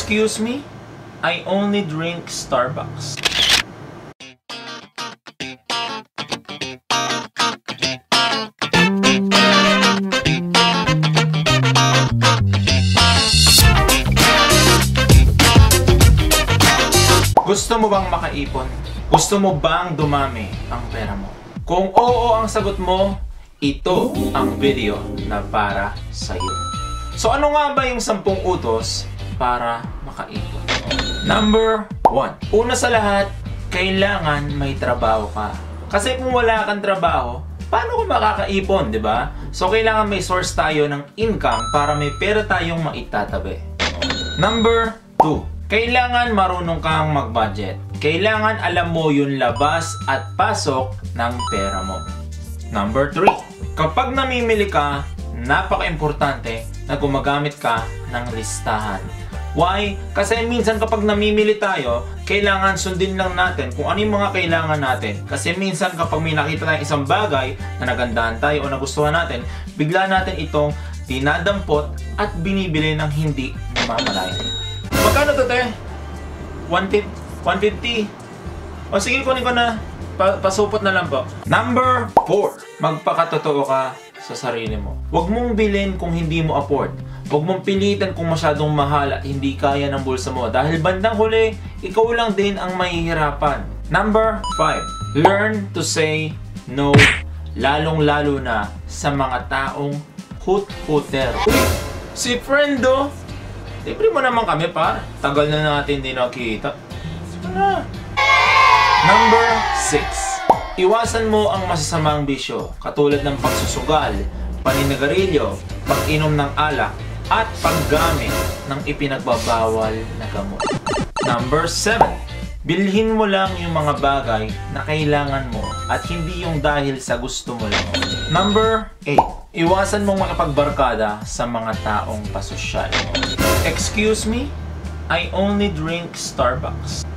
Excuse me? I only drink Starbucks. Gusto mo bang makaipon? Gusto mo bang dumami ang pera mo? Kung oo ang sagot mo, ito ang video na para sa'yo. So ano nga ba yung 10 utos para makaipon? Number 1. Una sa lahat, kailangan may trabaho ka. Kasi kung wala kang trabaho, paano ka makakaipon, di ba? So kailangan may source tayo ng income para may pera tayong maitatabi. Number 2. Kailangan marunong kang mag-budget. Kailangan alam mo yung labas at pasok ng pera mo. Number 3. Kapag namimili ka, napaka-importante na gumagamit ka ng listahan. Why? Kasi minsan kapag namimili tayo, kailangan sundin lang natin kung ano yung mga kailangan natin. Kasi minsan kapag may nakita tayong isang bagay na nagandahan tayo o nagustuhan natin, bigla natin itong dinadampot at binibili ng hindi namamalayan. Magkano to, te? 150? O sige, kunin ko na. Pasupot na lang po. Number 4. Magpakatotoo ka sa sarili mo. Huwag mong bilhin kung hindi mo afford. Huwag mong pilitan kung masyadong mahal at hindi kaya ng bulsa mo. Dahil bandang huli, ikaw lang din ang mahihirapan. Number 5. Learn to say no. Lalong-lalo na sa mga taong hut-huter. Si friendo, libre mo naman kami, par. Tagal na natin din nakita. Ano? Number 6. Iwasan mo ang masasamang bisyo, katulad ng pagsusugal, paninagarilyo, pag-inom ng alak, at paggamit ng ipinagbabawal na gamot. Number 7. Bilhin mo lang yung mga bagay na kailangan mo at hindi yung dahil sa gusto mo lang. Number 8. Iwasan mong makapagbarkada sa mga taong pasosyal. Excuse me? I only drink Starbucks.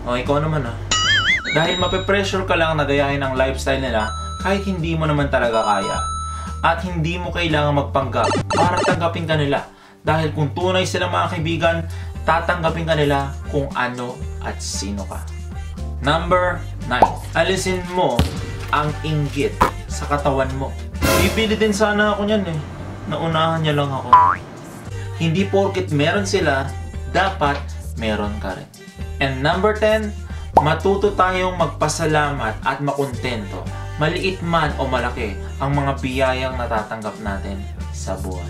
O, ikaw naman ah. Dahil mape-pressure ka lang na gayahin ang lifestyle nila kahit hindi mo naman talaga kaya. At hindi mo kailangan magpanggap para tanggapin ka nila. Dahil kung tunay silang mga kaibigan, tatanggapin ka nila kung ano at sino ka. Number 9. Alisin mo ang inggit sa katawan mo. Bibili din sana ako niyan eh. Naunahan niya lang ako. Hindi porket meron sila, dapat meron ka rin. And number 10, matuto tayong magpasalamat at makontento. Maliit man o malaki ang mga biyayang natatanggap natin sa buhay.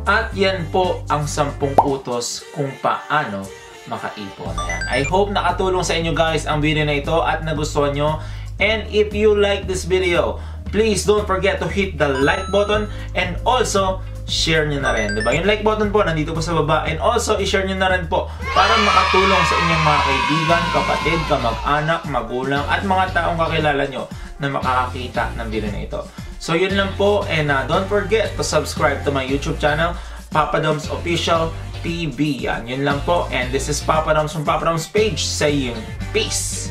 At yan po ang 10 utos kung paano makaipon. Ayan. I hope nakatulong sa inyo guys ang video na ito at nagustuhan nyo. And if you like this video, please don't forget to hit the like button and also share nyo na rin. Diba? Yung like button po nandito po sa baba and also i-share nyo na rin po para makatulong sa inyong mga kaibigan, kapatid, kamag-anak, magulang at mga taong kakilala nyo na makakakita ng video na ito. So yun lang po and don't forget to subscribe to my YouTube channel, Papa Doms Official TV. Yan, yun lang po. And this is Papa Doms from Papa Doms page saying peace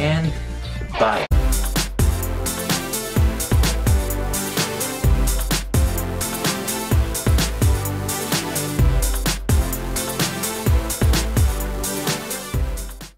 and bye.